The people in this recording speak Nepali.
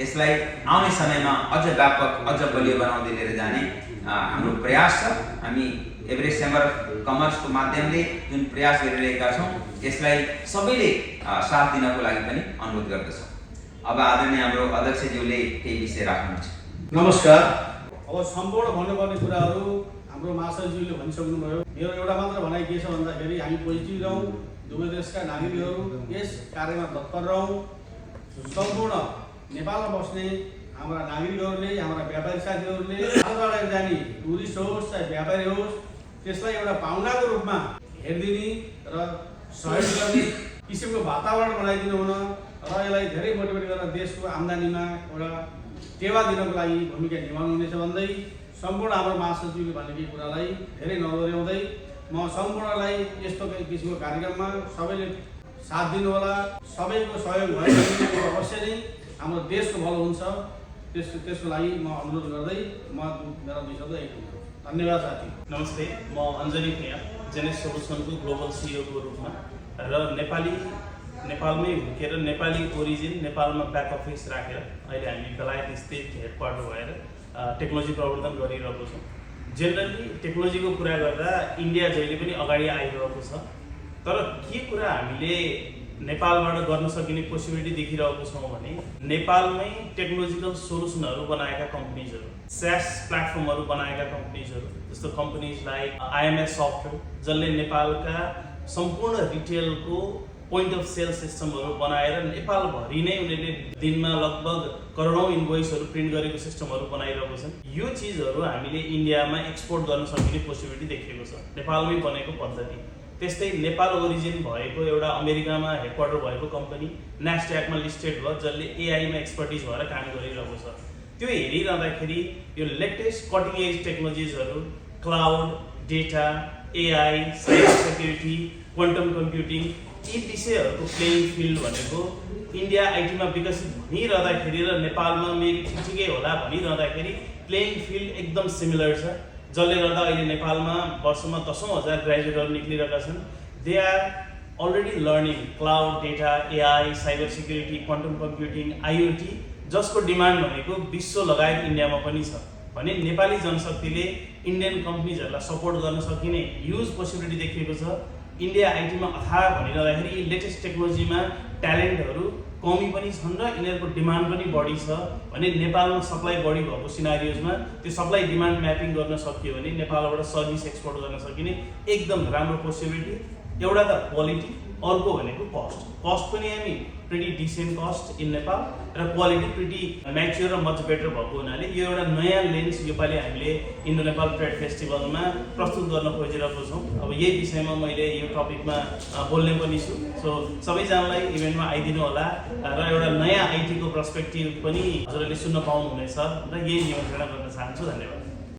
यसलाई आउने समयमा अझ व्यापक अझ बलियो बनाउँदै लिएर जाने हाम्रो प्रयास छ। हामी एभरेस्ट चेम्बर अफ कमर्सको माध्यमले जुन प्रयास गरिरहेका छौँ यसलाई सबैले साथ दिनको लागि पनि अनुरोध गर्दछौँ। अब आदरणीय हाम्रो अध्यक्षज्यूले केही विषय राख्नुहुन्छ। नमस्कार। अब सम्पूर्ण भन्नुपर्ने कुराहरू हाम्रो महासचिवले भनिसक्नुभयो। मेरो एउटा मात्र भनाइ के छ भन्दाखेरि हामी पोजिटिभ रहौँ, दुवै देशका नागरिकहरू यस कार्यमा तत्पर रहौँ। सम्पूर्ण नेपालमा बस्ने हाम्रा नागरिकहरूले, हाम्रा व्यापारी साथीहरूले बाहिर जाने टुरिस्ट होस् चाहे व्यापारी होस् त्यसलाई एउटा पाहुनाको रूपमा हेरिदिने र सहयोग गर्ने किसिमको वातावरण बनाइदिनु हुन र यसलाई धेरै मोटिभेट गरेर देशको आम्दानीमा एउटा टेवा दिनको लागि भूमिका निभाउनु हुनेछ भन्दै सम्पूर्ण हाम्रो महासचिवले भनेको कुरालाई धेरै नदोहोऱ्याउँदै म सम्पूर्णलाई यस्तो किसिमको कार्यक्रममा सबैले साथ दिनुहोला। सबैको सहयोग भयो अवश्य नै हाम्रो देशको भलो हुन्छ। त्यसको लागि म अनुरोध गर्दै मेरो दुई शब्द एक धन्यवाद साथी। नमस्ते, म अञ्जनी भुइयाँ जेनेस सोल्युसनको ग्लोबल सिइओको रूपमा र नेपालमै हुर्केर नेपाली ओरिजिन नेपालमा ब्याक अफिस राखेर अहिले हामी बेलायत स्थित हेडक्वार्टर भएर टेक्नोलोजी प्रवर्धन गरिरहेको छौँ। जेनरली टेक्नोलोजीको कुरा गर्दा इन्डिया जहिले पनि अगाडि आइरहेको छ, तर के कुरा हामीले नेपालबाट गर्न सकिने पोसिबिलिटी देखिरहेको छौँ भने नेपालमै टेक्नोलोजिकल सोल्युसनहरू बनाएका कम्पनीजहरू, SaaS प्लेटफर्महरू बनाएका कम्पनीजहरू जस्तो कम्पनीज लाइक IMS सफ्टवेयर जसले नेपालका सम्पूर्ण रिटेलको पोइन्ट अफ सेल सिस्टमहरू बनाएर नेपालभरि नै उनीहरूले दिनमा लगभग करोडौँ इन्भोइसहरू प्रिन्ट गरेको सिस्टमहरू बनाइरहेको छन्। यो चिजहरू हामीले इन्डियामा एक्सपोर्ट गर्न सकिने पोसिबिलिटी देखिएको छ नेपालमै बनेको पद्धति। त्यस्तै नेपाल ओरिजिन भएको एउटा अमेरिकामा हेडक्वार्टर भएको कम्पनी NASDAQ मा लिस्टेड भयो जसले AI मा एक्सपर्टिज भएर काम गरिरहेको छ। त्यो हेरिरहँदाखेरि यो लेटेस्ट कटिङ एज टेक्नोलोजिजहरू cloud, data, AI, cyber security, quantum computing यी विषयहरूको प्लेइङ फिल्ड भनेको इन्डिया आइटीमा विकसित भनिरहँदाखेरि र नेपालमा मेबी ठिकै होला भनिरहँदाखेरि प्लेइङ फिल्ड एकदम सिमिलर छ, जसले गर्दा अहिले नेपालमा वर्षमा 10,000 ग्रेजुएटहरू निक्लिरहेका छन्। They are already learning cloud, data, AI, cyber security, quantum computing, IoT जसको डिमान्ड भनेको विश्व लगायत इन्डियामा पनि छ भने नेपाली जनशक्तिले इन्डियन कम्पनीजहरूलाई सपोर्ट गर्न सकिने ह्युज पोसिबिलिटी देखिएको छ। इन्डिया आइटीमा अथाह भनिरहँदाखेरि यी लेटेस्ट टेक्नोलोजीमा ट्यालेन्टहरू कमी पनि छन् र यिनीहरूको डिमान्ड पनि बढी छ भने नेपालमा सप्लाई बढी भएको सिनारियोजमा त्यो सप्लाई डिमान्ड म्यापिङ गर्न सकियो भने नेपालबाट सर्भिस एक्सपोर्ट गर्न सकिने एकदम राम्रो पोसिबिलिटी। एउटा त क्वालिटी, अर्को भनेको कस्ट। कस्ट पनि हामी pretty decent cost in Nepal र क्वालिटी प्रिटी म्याच्योर र मच बेटर भएको हुनाले यो एउटा नयाँ लेन्स योपालि हामीले इन्डो नेपाल ट्रेड फेस्टिभलमा प्रस्तुत गर्न खोजिरहेको छौँ। अब यही विषयमा मैले यो टपिकमा बोल्ने पनि छु। सो सबैजनालाई इभेन्टमा आइदिनु होला र एउटा नयाँ आइटीको पर्सपेक्टिभ पनि हजुरहरूले सुन्न पाउनुहुनेछ र यही निमन्त्रणा गर्न चाहन्छु। धन्यवाद।